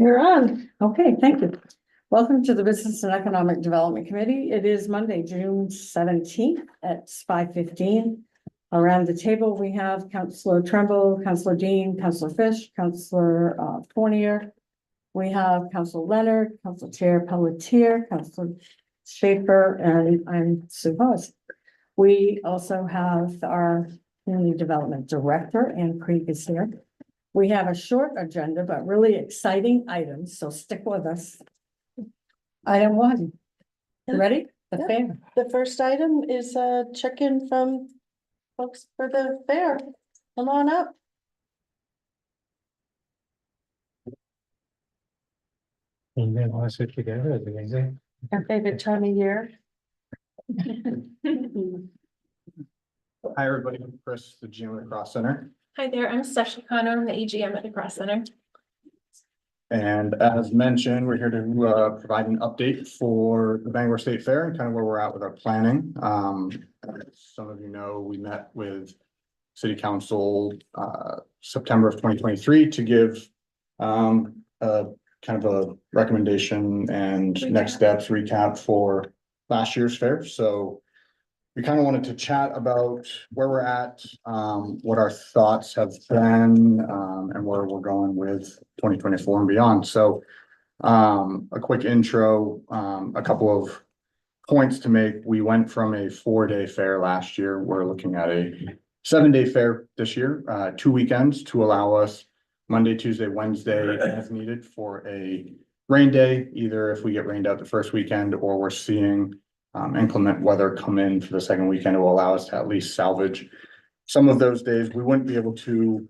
You're on. Okay, thank you. Welcome to the Business and Economic Development Committee. It is Monday, June 17th at 5:15. Around the table, we have Councillor Trumbull, Councillor Dean, Councillor Fish, Councillor Fournier. We have Councillor Leonard, Council Chair Pelletier, Councillor Schaefer, and I'm Sue Hawes. We also have our Community Development Director, Ann Krieg is here. We have a short agenda, but really exciting items, so stick with us. Item one. Ready? The fair. The first item is a check-in from folks for the fair. Come on up. And then all sit together, as they say. Our favorite time of year. Hi, everybody. I'm Chris, the GM of the Cross Center. Hi there, I'm Stephanie Connor, I'm the AGM at the Cross Center. And as mentioned, we're here to provide an update for the Bangor State Fair and kind of where we're at with our planning. As some of you know, we met with City Council September of 2023 to give a kind of a recommendation and next steps recap for last year's fair. So we kind of wanted to chat about where we're at, what our thoughts have been, and where we're going with 2024 and beyond. So a quick intro, a couple of points to make. We went from a 4-day fair last year. We're looking at a 7-day fair this year, 2 weekends to allow us Monday, Tuesday, Wednesday as needed for a rain day, either if we get rained out the first weekend or we're seeing inclement weather come in for the second weekend. It will allow us to at least salvage some of those days. We wouldn't be able to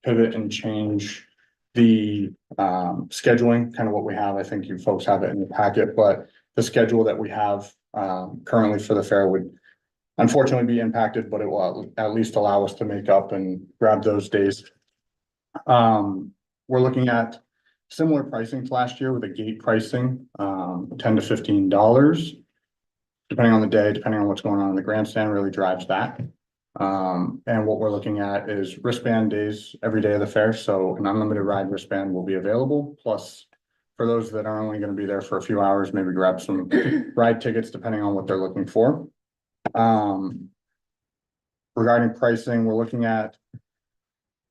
pivot and change the scheduling, kind of what we have. I think you folks have it in the packet, but the schedule that we have currently for the fair would unfortunately be impacted, but it will at least allow us to make up and grab those days. We're looking at similar pricing to last year with a gate pricing, $10 to $15, depending on the day, depending on what's going on in the grandstand, really drives that. And what we're looking at is wristband days every day of the fair. So an unlimited ride wristband will be available. Plus, for those that are only going to be there for a few hours, maybe grab some ride tickets, depending on what they're looking for. Regarding pricing, we're looking at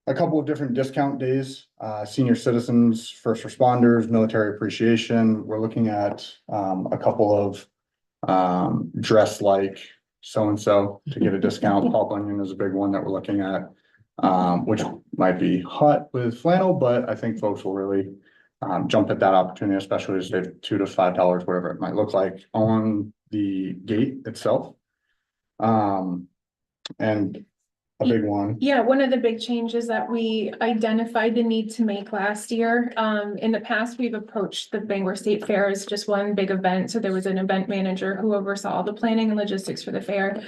a couple of different discount days, senior citizens, first responders, military appreciation. We're looking at a couple of dress like so-and-so to get a discount. Paul Bunyan is a big one that we're looking at, which might be hot with flannel, but I think folks will really jump at that opportunity, especially to save $2 to $5, whatever it might look like on the gate itself. And a big one. Yeah, one of the big changes that we identified the need to make last year. In the past, we've approached the Bangor State Fair as just one big event. So there was an event manager who oversaw the planning and logistics for the fair.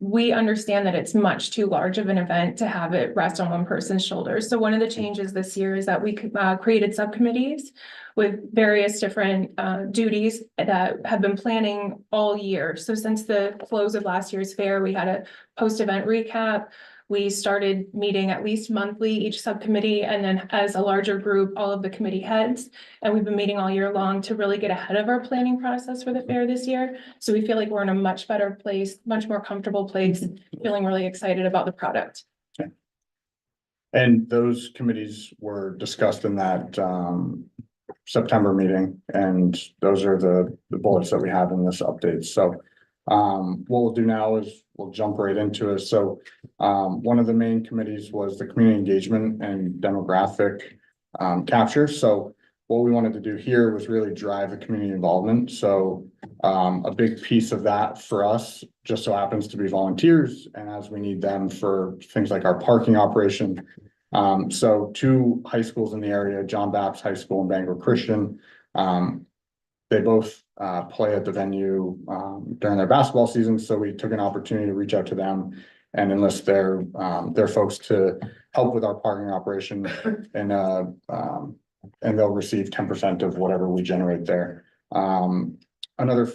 We understand that it's much too large of an event to have it rest on one person's shoulders. So one of the changes this year is that we created subcommittees with various different duties that have been planning all year. So since the close of last year's fair, we had a post-event recap. We started meeting at least monthly, each subcommittee, and then as a larger group, all of the committee heads. And we've been meeting all year long to really get ahead of our planning process for the fair this year. So we feel like we're in a much better place, much more comfortable place, feeling really excited about the product. Okay. And those committees were discussed in that September meeting, and those are the bullets that we have in this update. So what we'll do now is we'll jump right into it. So one of the main committees was the community engagement and demographic capture. So what we wanted to do here was really drive the community involvement. So a big piece of that for us just so happens to be volunteers, and as we need them for things like our parking operation. So 2 high schools in the area, John Baptist High School and Bangor Christian, they both play at the venue during their basketball season. So we took an opportunity to reach out to them and enlist their folks to help with our parking operation, and they'll receive 10% of whatever we generate there. Another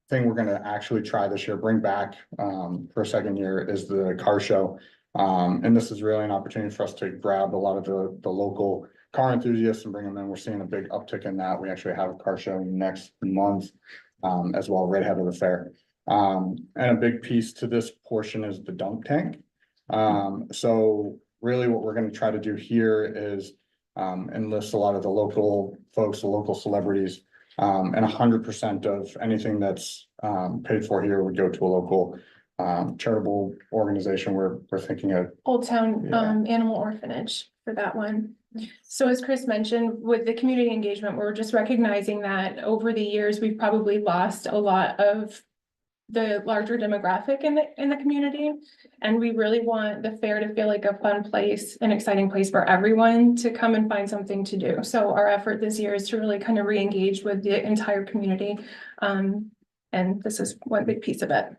thing we're going to actually try this year, bring back for a second year, is the car show. And this is really an opportunity for us to grab a lot of the local car enthusiasts and bring them in. We're seeing a big uptick in that. We actually have a car show next month, as well, right ahead of the fair. And a big piece to this portion is the dunk tank. So really what we're gonna try to do here is enlist a lot of the local folks, the local celebrities. And 100% of anything that's paid for here would go to a local charitable organization. We're thinking of, Old Town Yeah. Animal Orphanage for that one. So as Chris mentioned, with the community engagement, we're just recognizing that over the years, we've probably lost a lot of the larger demographic in the community. And we really want the fair to feel like a fun place, an exciting place for everyone to come and find something to do. So our effort this year is to really kind of re-engage with the entire community. And this is one big piece of it.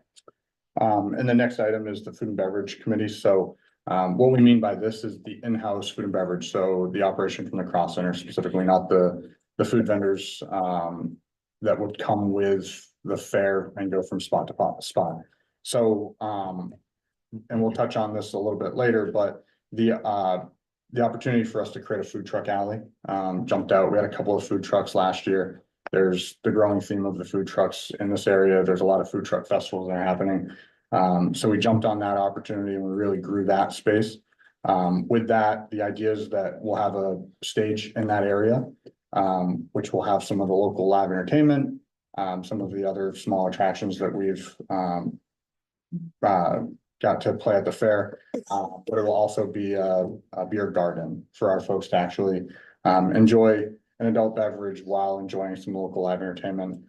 and the next item is the food and beverage committee. So what we mean by this is the in-house food and beverage. So the operation from the Cross Center specifically, not the food vendors that would come with the fair and go from spot to spot. So and we'll touch on this a little bit later, but the opportunity for us to create a food truck alley jumped out. We had a couple of food trucks last year. There's the growing theme of the food trucks in this area. There's a lot of food truck festivals that are happening. So we jumped on that opportunity and we really grew that space. With that, the idea is that we'll have a stage in that area, which will have some of the local live entertainment, some of the other small attractions that we've got to play at the fair. But it will also be a beer garden for our folks to actually enjoy an adult beverage while enjoying some local live entertainment.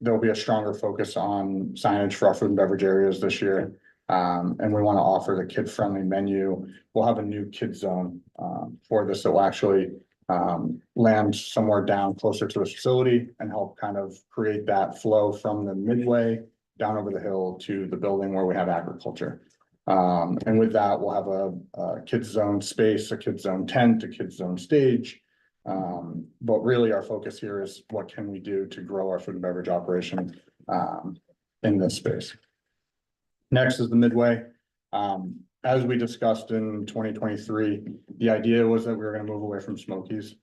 There'll be a stronger focus on signage for our food and beverage areas this year. And we want to offer the kid-friendly menu. We'll have a new kid zone for this that will actually land somewhere down closer to the facility and help kind of create that flow from the midway down over the hill to the building where we have agriculture. And with that, we'll have a kids zone space, a kids zone tent, a kids zone stage. But really our focus here is what can we do to grow our food and beverage operation in this space. Next is the midway. As we discussed in 2023, the idea was that we were going to move away from Smokies.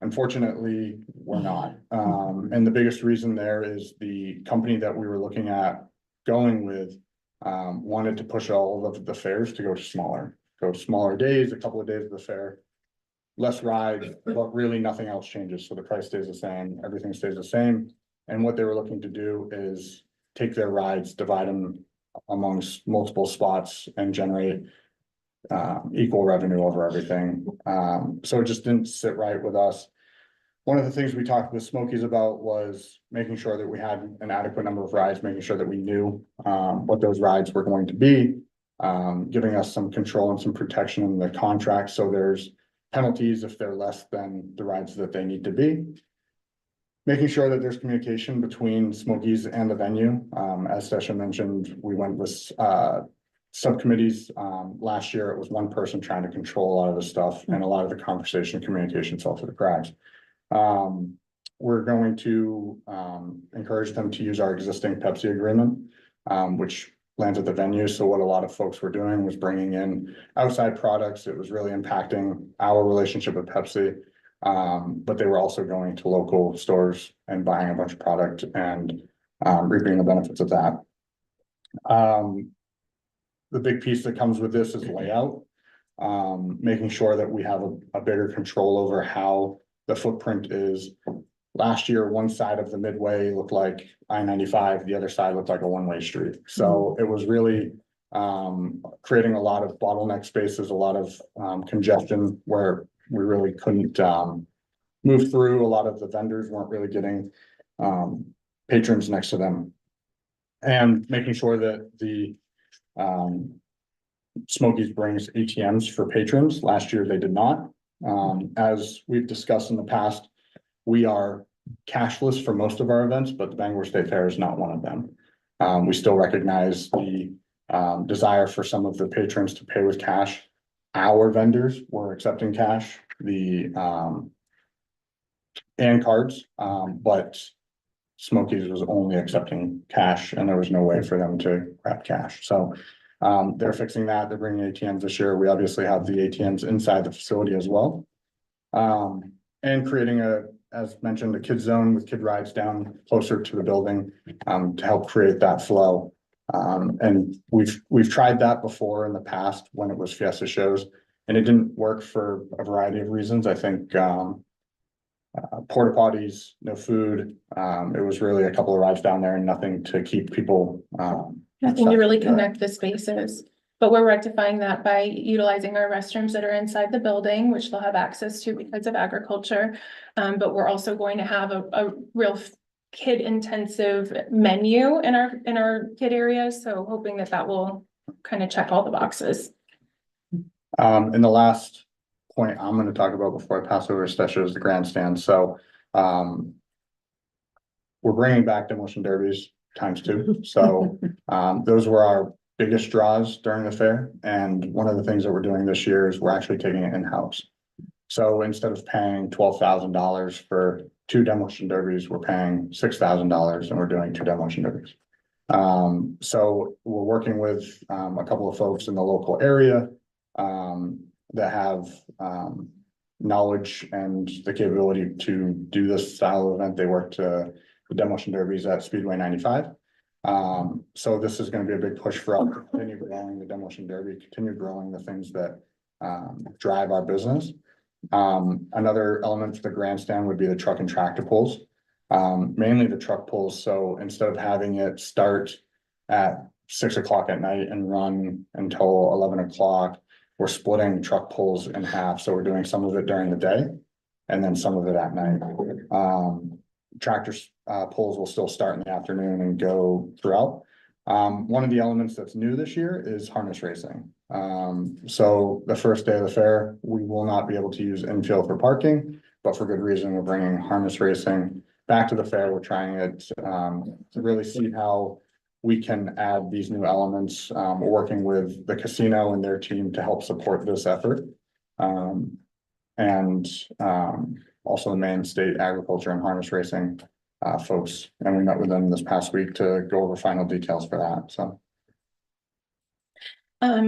Unfortunately, we're not. And the biggest reason there is the company that we were looking at going with wanted to push all of the fairs to go smaller days, a couple of days of the fair, less rides, but really nothing else changes. So the price stays the same, everything stays the same. And what they were looking to do is take their rides, divide them amongst multiple spots and generate equal revenue over everything. So it just didn't sit right with us. One of the things we talked with Smokies about was making sure that we had an adequate number of rides, making sure that we knew what those rides were going to be, giving us some control and some protection in the contract. So there's penalties if they're less than the rides that they need to be. Making sure that there's communication between Smokies and the venue. As Sasha mentioned, we went with subcommittees. Last year, it was one person trying to control a lot of the stuff and a lot of the conversation communication fell through the cracks. We're going to encourage them to use our existing Pepsi agreement, which lands at the venue. So what a lot of folks were doing was bringing in outside products. It was really impacting our relationship with Pepsi. But they were also going to local stores and buying a bunch of product and reaping the benefits of that. The big piece that comes with this is layout, making sure that we have a bigger control over how the footprint is. Last year, one side of the midway looked like I-95, the other side looked like a one-way street. So it was really creating a lot of bottleneck spaces, a lot of congestion where we really couldn't move through. A lot of the vendors weren't really getting patrons next to them. And making sure that the Smokies brings ATMs for patrons. Last year they did not. As we've discussed in the past, we are cashless for most of our events, but the Bangor State Fair is not one of them. We still recognize the desire for some of the patrons to pay with cash. Our vendors were accepting cash, and cards, but Smokies was only accepting cash and there was no way for them to grab cash. So They're fixing that. They're bringing ATMs this year. We obviously have the ATMs inside the facility as well. And creating as mentioned, a kid zone with kid rides down closer to the building, to help create that flow. And we've tried that before in the past when it was Fiesta shows, and it didn't work for a variety of reasons. I think, porta potties, no food. It was really a couple of rides down there and nothing to keep people, Nothing to really Yeah. connect the spaces. But we're rectifying that by utilizing our restrooms that are inside the building, which they'll have access to because of agriculture. But we're also going to have a real kid intensive menu in our kid areas. So hoping that that will kind of check all the boxes. And the last point I'm gonna talk about before I pass over to Stasha is the grandstand. So, we're bringing back demolition derbies ×2. So, those were our biggest draws during the fair. And one of the things that we're doing this year is we're actually taking it in-house. So instead of paying $12,000 for 2 demolition derbies, we're paying $6,000 and we're doing 2 demolition derbies. So we're working with, a couple of folks in the local area, that have, knowledge and the capability to do this style of event. They worked, the demolition derbies at Speedway 95. So this is gonna be a big push for us to continue growing the demolition derby, continue growing the things that, drive our business. Another element for the grandstand would be the truck and tractor pulls. Mainly the truck pulls. So instead of having it start at 6 o'clock at night and run until 11 o'clock, we're splitting truck pulls in half. So we're doing some of it during the day and then some of it at night. Tractors, pulls will still start in the afternoon and go throughout. One of the elements that's new this year is harness racing. So the first day of the fair, we will not be able to use infield for parking, but for good reason. We're bringing harness racing back to the fair. We're trying it, to really see how we can add these new elements. We're working with the casino and their team to help support this effort. And also the Maine State Agriculture and Harness Racing folks, and we met with them this past week to go over final details for that, so.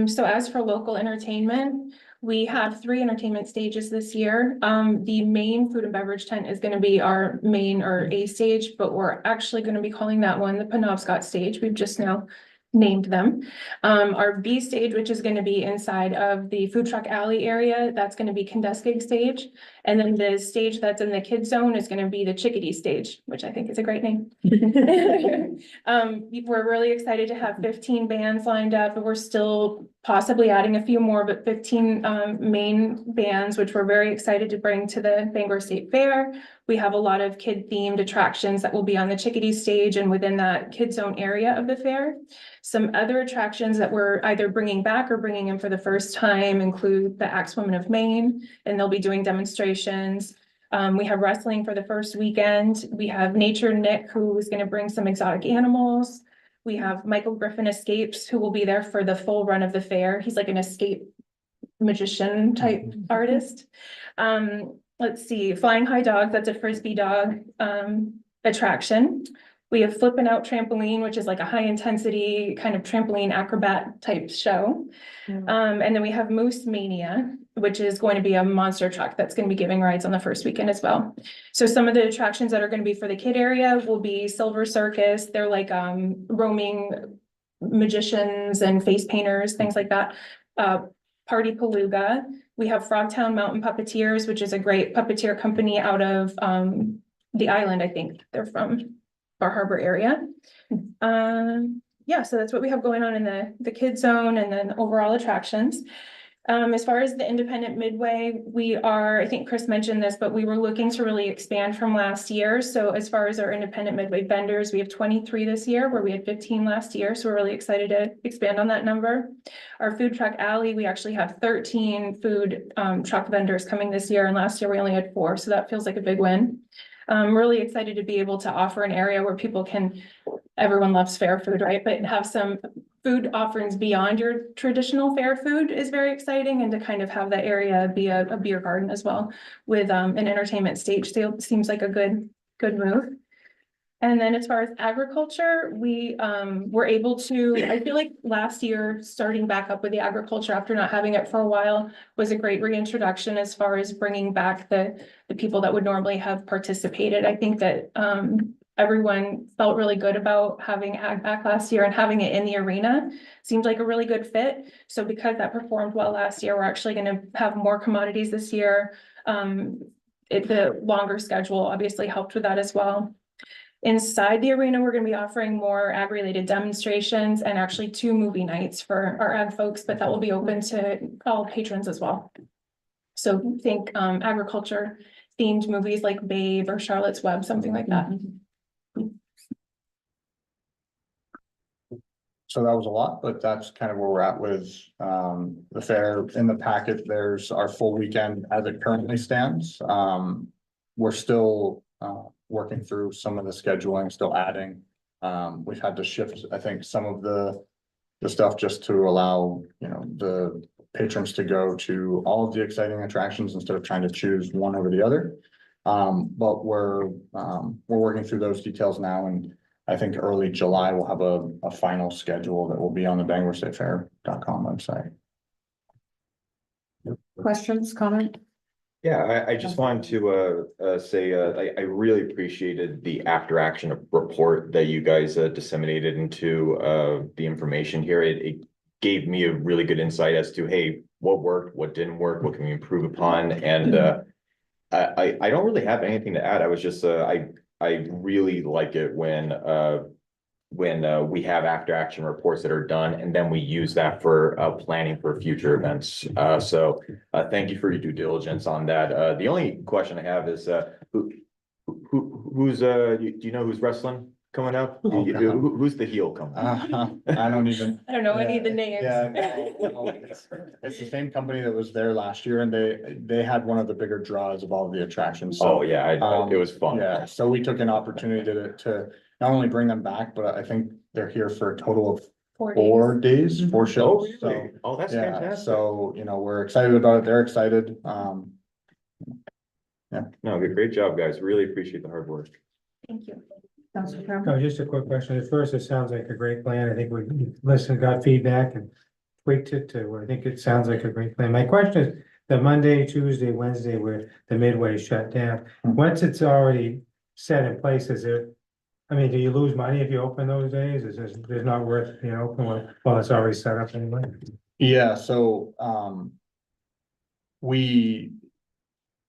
So as for local entertainment, we have 3 entertainment stages this year. The main food and beverage tent is gonna be our main or A stage, but we're actually gonna be calling that one the Penobscot stage. We've just now named them. Our B stage, which is gonna be inside of the food truck alley area, that's gonna be Kenduskeag stage. And then the stage that's in the kid zone is gonna be the Chickadee stage, which I think is a great name. We're really excited to have 15 bands lined up, but we're still possibly adding a few more, but 15 main bands, which we're very excited to bring to the Bangor State Fair. We have a lot of kid themed attractions that will be on the Chickadee stage and within that kid zone area of the fair. Some other attractions that we're either bringing back or bringing in for the first time include the Axe Women of Maine, and they'll be doing demonstrations. We have wrestling for the first weekend. We have Nature Nick, who is going to bring some exotic animals. We have Michael Griffin Escapes, who will be there for the full run of the fair. He's like an escape magician type artist. Let's see, Flying High Dog, that's a Frisbee dog attraction. We have Flippin' Out Trampoline, which is like a high intensity kind of trampoline acrobat type show. And then we have Moose Mania, which is going to be a monster truck that's going to be giving rides on the first weekend as well. So some of the attractions that are going to be for the kid area will be Silver Circus. They're like roaming magicians and face painters, things like that. Party Palooga. We have Frogtown Mountain Puppeteers, which is a great puppeteer company out of the island, I think they're from Bar Harbor area. Yeah, so that's what we have going on in the kid zone and then overall attractions. As far as the independent midway, we are, I think Chris mentioned this, but we were looking to really expand from last year. So as far as our independent midway vendors, we have 23 this year where we had 15 last year. So we're really excited to expand on that number. Our food truck alley, we actually have 13 food truck vendors coming this year. And last year we only had 4. So that feels like a big win. I'm really excited to be able to offer an area where people can, everyone loves fair food, right? But have some food offerings beyond your traditional fair food is very exciting, and to kind of have that area be a beer garden as well with an entertainment stage seems like a good move. And then as far as agriculture, we were able to, I feel like last year, starting back up with the agriculture after not having it for a while was a great reintroduction as far as bringing back the people that would normally have participated. I think that everyone felt really good about having ag back last year and having it in the arena. Seemed like a really good fit. So because that performed well last year, we're actually gonna have more commodities this year. The longer schedule obviously helped with that as well. Inside the arena, we're gonna be offering more ag-related demonstrations and actually 2 movie nights for our ag folks, but that will be open to all patrons as well. So think agriculture themed movies like Babe or Charlotte's Web, something like that. So that was a lot, but that's kind of where we're at with the fair. In the packet, there's our full weekend as it currently stands. We're still working through some of the scheduling, still adding. We've had to shift, I think, some of the stuff just to allow, the patrons to go to all of the exciting attractions instead of trying to choose one over the other. But we're working through those details now, and I think early July we'll have a final schedule that will be on the BangorStateFair.com website. Questions, comment? Yeah, I just wanted to say, I really appreciated the after action report that you guys disseminated into the information here. It gave me a really good insight as to, hey, what worked, what didn't work, what can we improve upon, and I don't really have anything to add. I was just I really like it when we have after action reports that are done, and then we use that for planning for future events. So thank you for your due diligence on that. The only question I have is who's do you know who's wrestling coming up? Who's the heel coming up? I don't even. I don't know any of the names. Yeah, it's the same company that was there last year, and they had one of the bigger draws of all of the attractions. So, Oh yeah, it was fun. yeah, so we took an opportunity to not only bring them back, but I think they're here for a total of 4 days, 4 Oh, shows. So, really? Oh, that's yeah, fantastic. so, we're excited about it. They're excited. No, great job, guys. Really appreciate the hard work. Thank you. Councilor Campbell? No, just a quick question. At first, it sounds like a great plan. I think we listened, got feedback and tweaked it to, I think it sounds like a great plan. My question is, the Monday, Tuesday, Wednesday, where the Midway is shut down, once it's already set in place, do you lose money if you open those days? Is there's not worth, open while it's already set up anyway? Yeah, so, we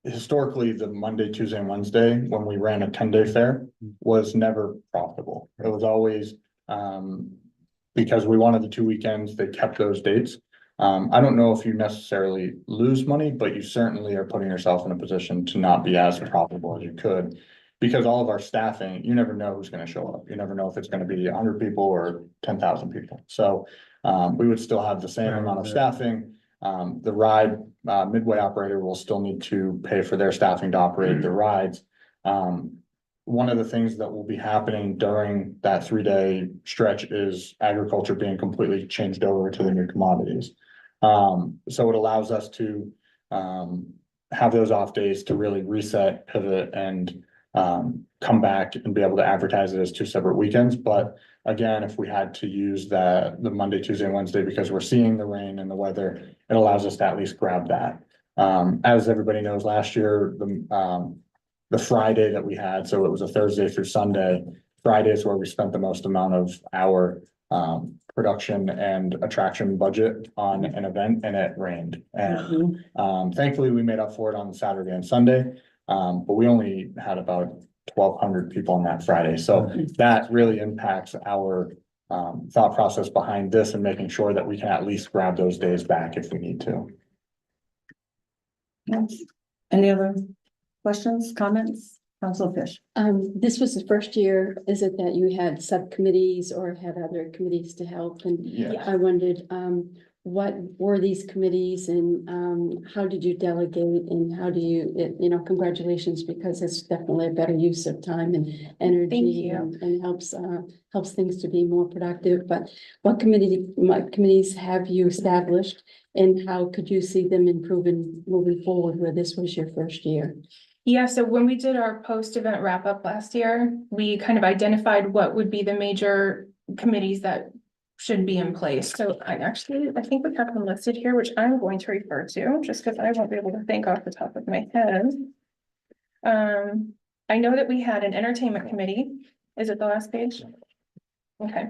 historically, the Monday, Tuesday, and Wednesday, when we ran a 10-day fair, was never profitable. It was always, because we wanted the 2 weekends, they kept those dates. I don't know if you necessarily lose money, but you certainly are putting yourself in a position to not be as profitable as you could. Because all of our staffing, you never know who's gonna show up. You never know if it's gonna be 100 people or 10,000 people. So, we would still have the same amount of staffing. The ride Midway operator will still need to pay for their staffing to operate the rides. One of the things that will be happening during that 3-day stretch is agriculture being completely changed over to the new commodities. So it allows us to have those off days to really reset, pivot, and come back and be able to advertise it as 2 separate weekends. But again, if we had to use the Monday, Tuesday, and Wednesday, because we're seeing the rain and the weather, it allows us to at least grab that. As everybody knows, last year, the Friday that we had, so it was a Thursday through Sunday. Friday is where we spent the most amount of our production and attraction budget on an event, and it rained. And thankfully, we made up for it on Saturday and Sunday. But we only had about 1,200 people on that Friday. So that really impacts our thought process behind this and making sure that we can at least grab those days back if we need to. Yes. Any other questions, comments? Councilor Fish? This was the first year, is it that you had subcommittees or had other committees to help? And Yeah. I wondered, what were these committees and, how did you delegate and how do you, congratulations, because it's definitely a better use of time and energy. you. And helps things to be more productive. But what committees have you established and how could you see them improving moving forward where this was your first year? Yeah, so when we did our post-event wrap-up last year, we kind of identified what would be the major committees that should be in place. So I think we have them listed here, which I'm going to refer to, just because I won't be able to think off the top of my head. I know that we had an entertainment committee. Is it the last page? Okay,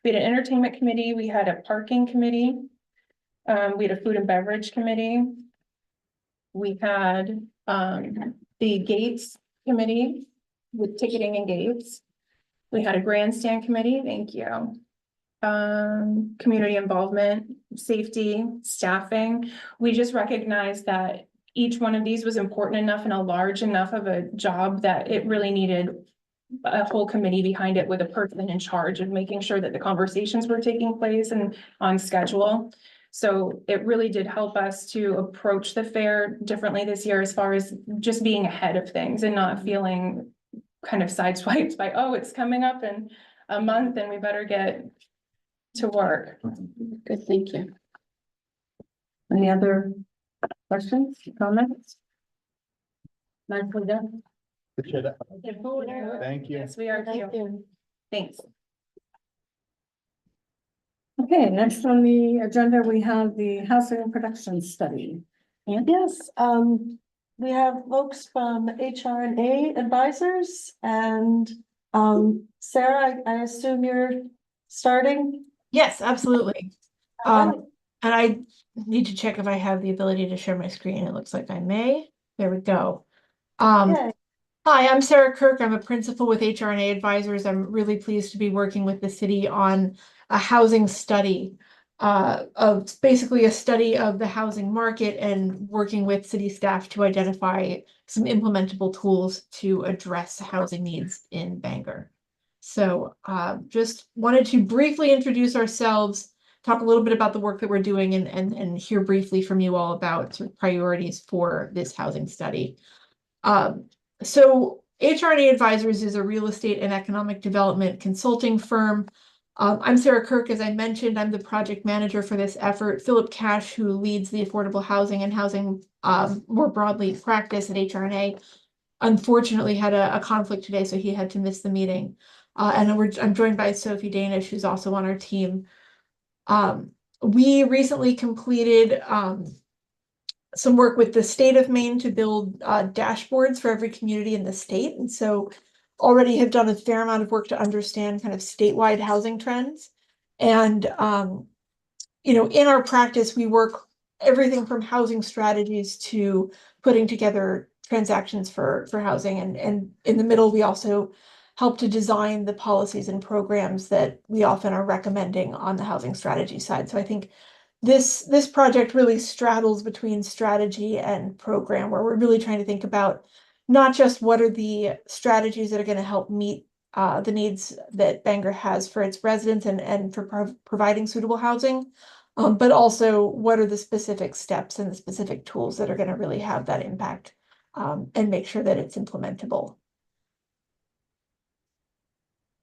we had an entertainment committee, we had a parking committee. We had a food and beverage committee. We had, the Gates Committee with ticketing and gates. We had a grandstand committee, thank you. Community involvement, safety, staffing. We just recognized that each one of these was important enough and a large enough of a job that it really needed a whole committee behind it with a person in charge of making sure that the conversations were taking place and on schedule. So it really did help us to approach the fair differently this year as far as just being ahead of things and not feeling kind of sideswiped by, oh, it's coming up in a month and we better get to work. Good, thank you. Any other questions, comments? Nicely done. Appreciate it. Thank you. Yes, we are Thank too. you. Thanks. Okay, next on the agenda, we have the housing production study. And Yes, we have folks from HR&A Advisors and, Sarah, I assume you're starting? Yes, absolutely. Alright. And I need to check if I have the ability to share my screen. It looks like I may. There we go. Okay. Hi, I'm Sarah Kirk. I'm a principal with HR&A Advisors. I'm really pleased to be working with the city on a housing study, of basically a study of the housing market and working with city staff to identify some implementable tools to address housing needs in Bangor. So just wanted to briefly introduce ourselves, talk a little bit about the work that we're doing and hear briefly from you all about sort of priorities for this housing study. So HR&A Advisors is a real estate and economic development consulting firm. I'm Sarah Kirk, as I mentioned. I'm the project manager for this effort. Philip Cash, who leads the affordable housing and housing more broadly practice at HR&A, unfortunately had a conflict today, so he had to miss the meeting. And I'm joined by Sophie Danish, who's also on our team. We recently completed some work with the state of Maine to build dashboards for every community in the state. And so already have done a fair amount of work to understand kind of statewide housing trends. And, you know, in our practice, we work everything from housing strategies to putting together transactions for housing. And in the middle, we also help to design the policies and programs that we often are recommending on the housing strategy side. So I think this project really straddles between strategy and program, where we're really trying to think about not just what are the strategies that are going to help meet the needs that Bangor has for its residents and for providing suitable housing, but also what are the specific steps and the specific tools that are going to really have that impact and make sure that it's implementable.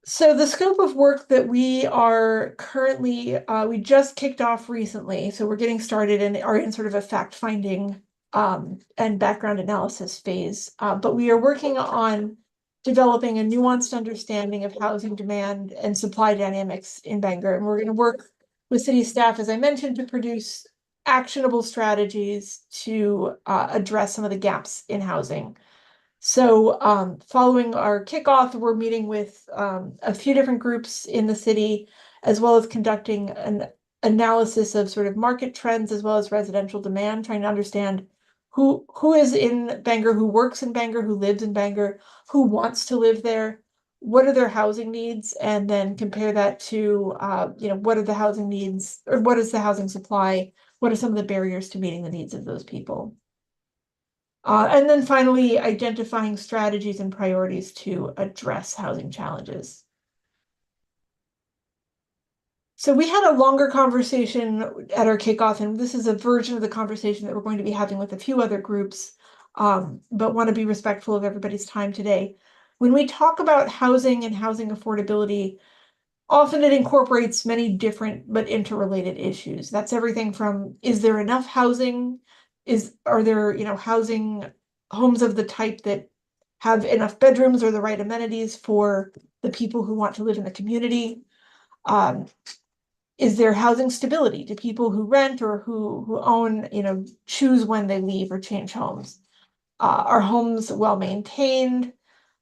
So the scope of work that we are currently, we just kicked off recently, so we're getting started and are in sort of a fact-finding and background analysis phase. But we are working on developing a nuanced understanding of housing demand and supply dynamics in Bangor. And we're going to work with city staff, as I mentioned, to produce actionable strategies to address some of the gaps in housing. So following our kickoff, we're meeting with a few different groups in the city, as well as conducting an analysis of sort of market trends as well as residential demand, trying to understand who is in Bangor, who works in Bangor, who lives in Bangor, who wants to live there, what are their housing needs, and then compare that to you know, what are the housing needs, or what is the housing supply, what are some of the barriers to meeting the needs of those people. And then finally, identifying strategies and priorities to address housing challenges. So we had a longer conversation at our kickoff, and this is a version of the conversation that we're going to be having with a few other groups, but want to be respectful of everybody's time today. When we talk about housing and housing affordability, often it incorporates many different but interrelated issues. That's everything from, is there enough housing? Are there, you know, housing homes of the type that have enough bedrooms or the right amenities for the people who want to live in the community? Is there housing stability? Do people who rent or who own, choose when they leave or change homes? Are homes well maintained?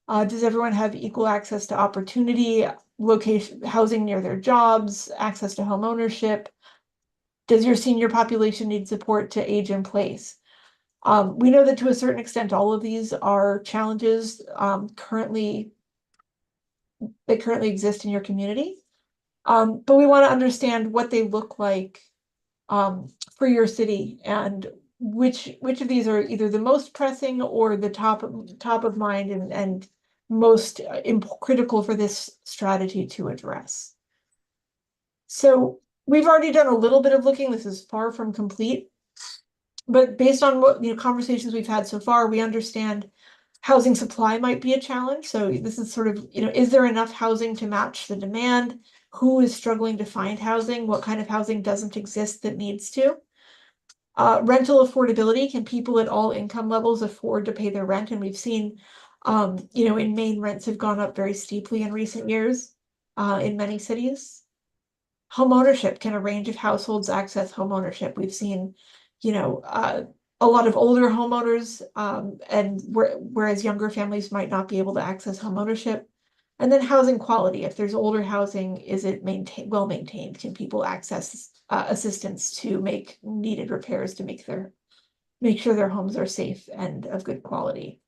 Does everyone have equal access to opportunity, location, housing near their jobs, access to home ownership? Does your senior population need support to age in place? We know that to a certain extent, all of these are challenges that currently exist in your community. But we want to understand what they look like for your city and which of these are either the most pressing or the top of mind and most critical for this strategy to address. So we've already done a little bit of looking. This is far from complete. But based on what conversations we've had so far, we understand housing supply might be a challenge. So this is sort of, is there enough housing to match the demand? Who is struggling to find housing? What kind of housing doesn't exist that needs to? Rental affordability, can people at all income levels afford to pay their rent? And we've seen, in Maine, rents have gone up very steeply in recent years in many cities. Home ownership, can a range of households access home ownership? We've seen, a lot of older homeowners, and whereas younger families might not be able to access home ownership. And then housing quality, if there's older housing, is it well maintained? Can people access assistance to make needed repairs to make sure their homes are safe and of good quality?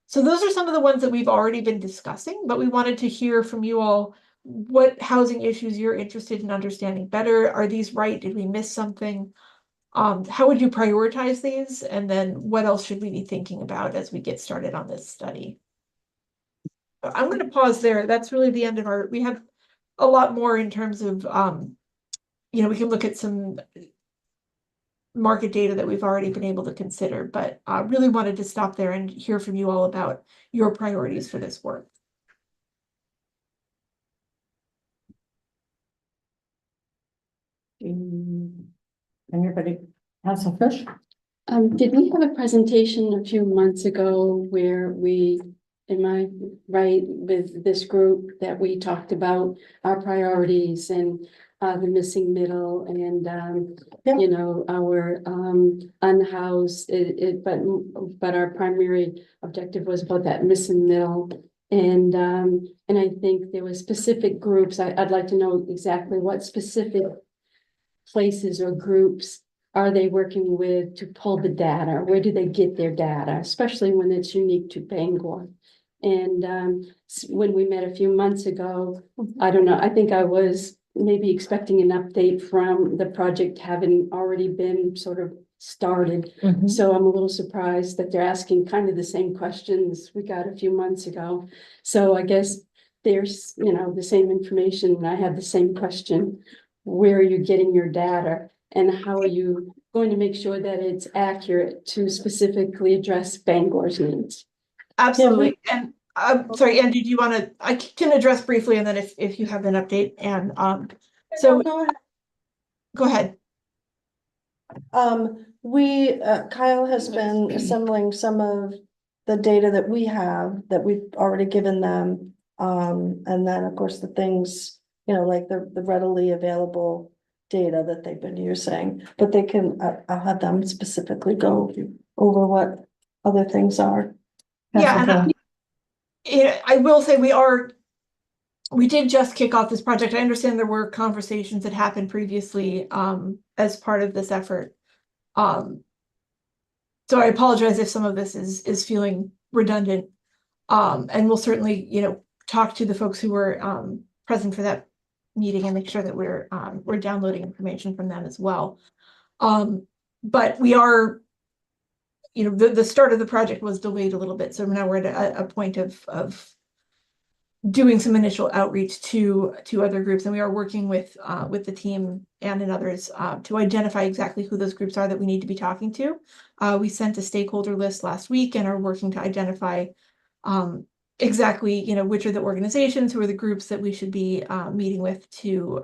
So those are some of the ones that we've already been discussing, but we wanted to hear from you all what housing issues you're interested in understanding better. Are these right? Did we miss something? How would you prioritize these? And then what else should we be thinking about as we get started on this study? I'm going to pause there. That's really the end of we have a lot more in terms of, we can look at some market data that we've already been able to consider, but I really wanted to stop there and hear from you all about your priorities for this work. Anybody? Council Fish? Did we have a presentation a few months ago where am I right with this group that we talked about our priorities and the missing middle and our unhoused but our primary objective was about that missing middle and I think there were specific groups. I'd like to know exactly what specific places or groups are they working with to pull the data? Where do they get their data, especially when it's unique to Bangor? And when we met a few months ago, I don't know, I think I was maybe expecting an update from the project having already been sort of started. So I'm a little surprised that they're asking kind of the same questions we got a few months ago. So I guess there's, the same information and I have the same question. Where are you getting your data and how are you going to make sure that it's accurate to specifically address Bangor's needs? Absolutely. And sorry, Andy, do you want to, I can address briefly and then if you have an update and so go ahead. Kyle has been assembling some of the data that we have that we've already given them. And then of course the things, like the readily available data that they've been using, but they can, I'll have them specifically go over what other things are. Yeah, and I will say we did just kick off this project. I understand there were conversations that happened previously as part of this effort. So I apologize if some of this is feeling redundant. And we'll certainly, talk to the folks who were present for that meeting and make sure that we're downloading information from them as well. But we are, the start of the project was delayed a little bit. So now we're at a point of doing some initial outreach to other groups. And we are working with the team and others to identify exactly who those groups are that we need to be talking to. We sent a stakeholder list last week and are working to identify exactly, which are the organizations, who are the groups that we should be meeting with to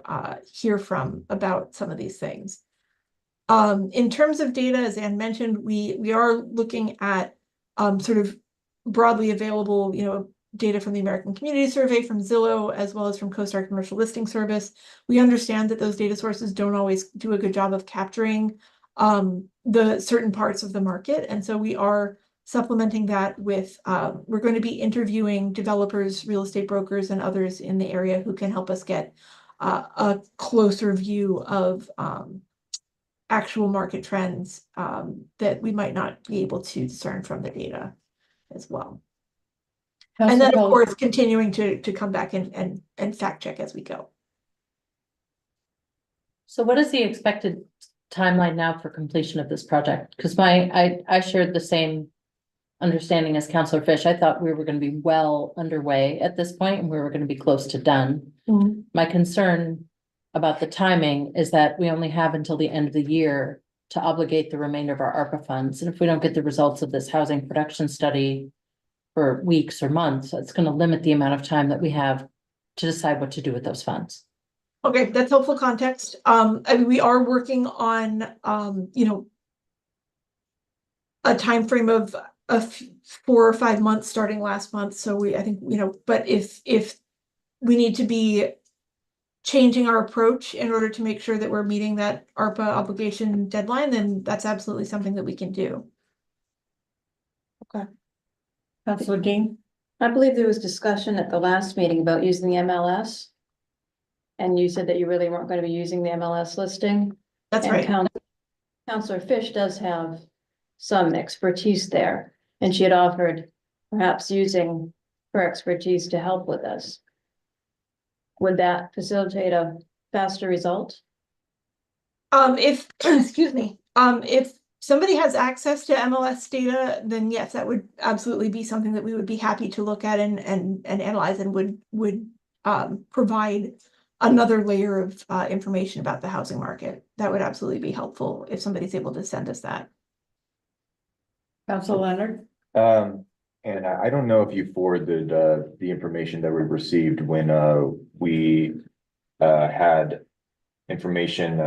hear from about some of these things. In terms of data, as Anne mentioned, we are looking at sort of broadly available, data from the American Community Survey, from Zillow, as well as from CoStar Commercial Listing Service. We understand that those data sources don't always do a good job of capturing the certain parts of the market. And so we are supplementing that with, we're going to be interviewing developers, real estate brokers, and others in the area who can help us get a closer view of actual market trends that we might not be able to discern from the data as well. And then, of course, continuing to come back and fact check as we go. So what is the expected timeline now for completion of this project? Because I shared the same understanding as Councillor Fish. I thought we were going to be well underway at this point and we were going to be close to done. My concern about the timing is that we only have until the end of the year to obligate the remainder of our ARPA funds. And if we don't get the results of this housing production study for weeks or months, it's going to limit the amount of time that we have to decide what to do with those funds. Okay, that's helpful context. I mean, we are working on, a time frame of 4 or 5 months starting last month. So I think, but if we need to be changing our approach in order to make sure that we're meeting that ARPA obligation deadline, then that's absolutely something that we can do. Okay. Councillor Dean? I believe there was discussion at the last meeting about using the MLS. And you said that you really weren't going to be using the MLS listing. That's And right. Councillor Fish does have some expertise there, and she had offered perhaps using her expertise to help with this. Would that facilitate a faster result? If, excuse me, if somebody has access to MLS data, then yes, that would absolutely be something that we would be happy to look at and analyze, and would provide another layer of information about the housing market. That would absolutely be helpful if somebody's able to send us that. Councillor Leonard? And I don't know if you forwarded the information that we received when we had information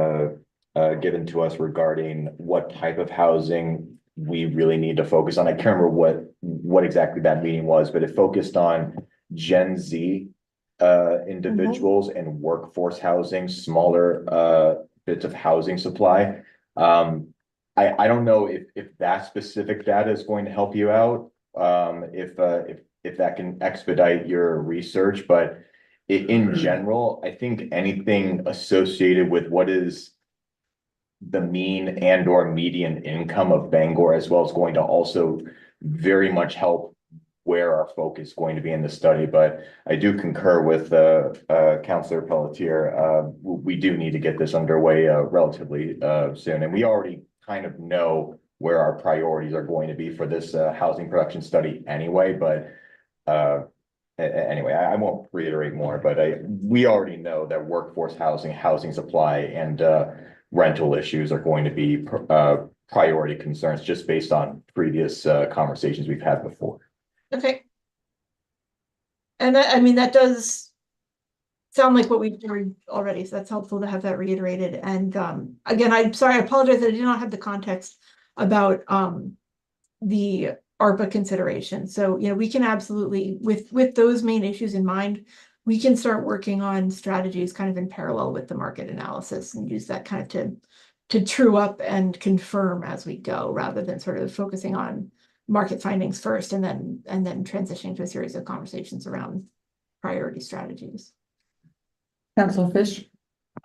given to us regarding what type of housing we really need to focus on. I can't remember what exactly that meeting was, but it focused on Gen Z individuals and workforce housing, smaller bits of housing supply. I don't know if that specific data is going to help you out, if that can expedite your research, but in general, I think anything associated with what is the mean and or median income of Bangor as well is going to also very much help where our focus is going to be in the study. But I do concur with Councillor Pelletier. We do need to get this underway relatively soon, and we already kind of know where our priorities are going to be for this housing production study anyway. But anyway, I won't reiterate more, but we already know that workforce housing supply, and rental issues are going to be priority concerns just based on previous conversations we've had before. Okay. And that, I mean, that does sound like what we've heard already, so that's helpful to have that reiterated. And again, I'm sorry, I apologize that I did not have the context about the ARPA consideration. So, we can absolutely, with those main issues in mind, we can start working on strategies kind of in parallel with the market analysis and use that kind of to true up and confirm as we go, rather than sort of focusing on market findings first and then transitioning to a series of conversations around priority strategies. Councillor Fish?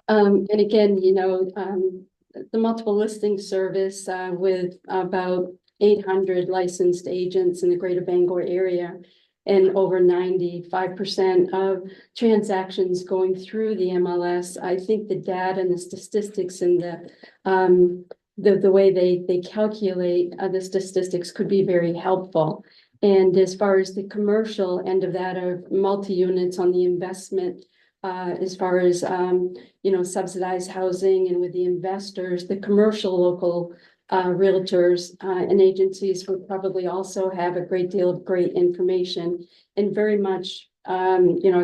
And again, the multiple listing service with about 800 licensed agents in the greater Bangor area, and over 95% of transactions going through the MLS. I think the data and the statistics and the way they calculate the statistics could be very helpful. And as far as the commercial end of that, of multi-units on the investment, as far as subsidized housing, and with the investors, the commercial local realtors and agencies would probably also have a great deal of great information, and very much I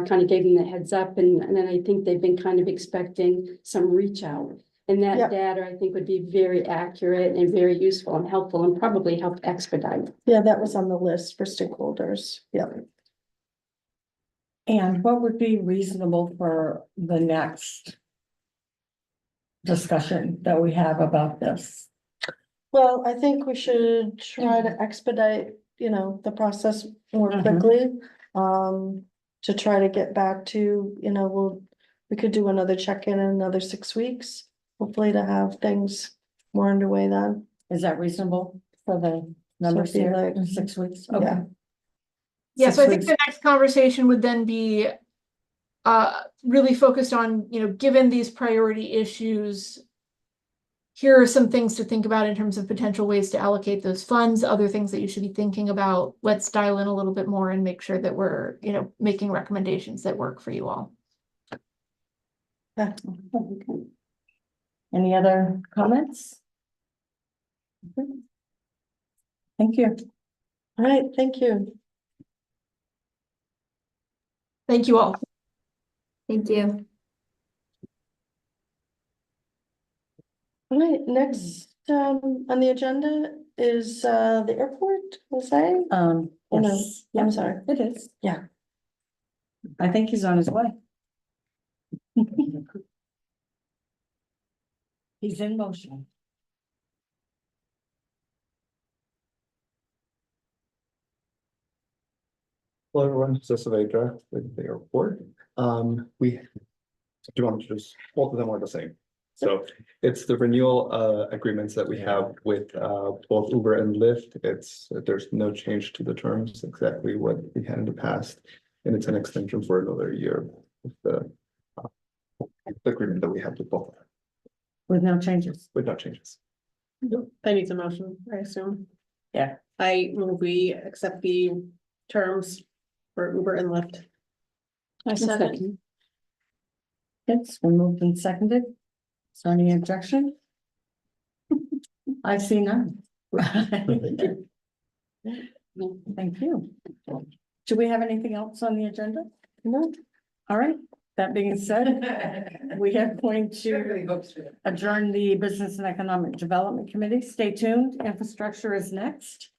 kind of gave them the heads up, and then I think they've been kind of expecting some reach out And Yeah. that data, I think, would be very accurate and very useful and helpful and probably help expedite. Yeah, that was on the list for stakeholders. Yeah. And what would be reasonable for the next discussion that we have about this? Well, I think we should try to expedite, the process more Mhm. quickly. To try to get back to, we could do another check-in in another 6 weeks. Hopefully to have things more underway then. Is that reasonable for the numbers be here like- in 6 weeks? Yeah. Okay. Yeah, so 6 I think weeks. the next conversation would then be really focused on, given these priority issues, here are some things to think about in terms of potential ways to allocate those funds, other things that you should be thinking about. Let's dial in a little bit more and make sure that we're, making recommendations that work for you all. Any other comments? Okay. Thank you. All right, thank you. Thank you all. Thank you. All right, next, on the agenda is, the airport, Jose? Oh, no, Yes. I'm Yeah, sorry. it is. Yeah. I think he's on his way. He's in motion. Hello, everyone. This is Vedra with the airport. We do want to just, both of them are the same. So it's the renewal agreements that we have with both Uber and Lyft. There's no change to the terms, exactly what we had in the past. And it's an extension for another year with the agreement that we have with both, With no changes. with no changes. That needs a motion, I assume. Yeah. I move we accept the terms for Uber and Lyft. I said it. It's been moved and seconded. Is there any objection? I see none. Thank you. Do we have anything else on the agenda? No. All right, that being said, we are going to adjourn the Business and Economic Development Committee. Stay tuned, infrastructure is next.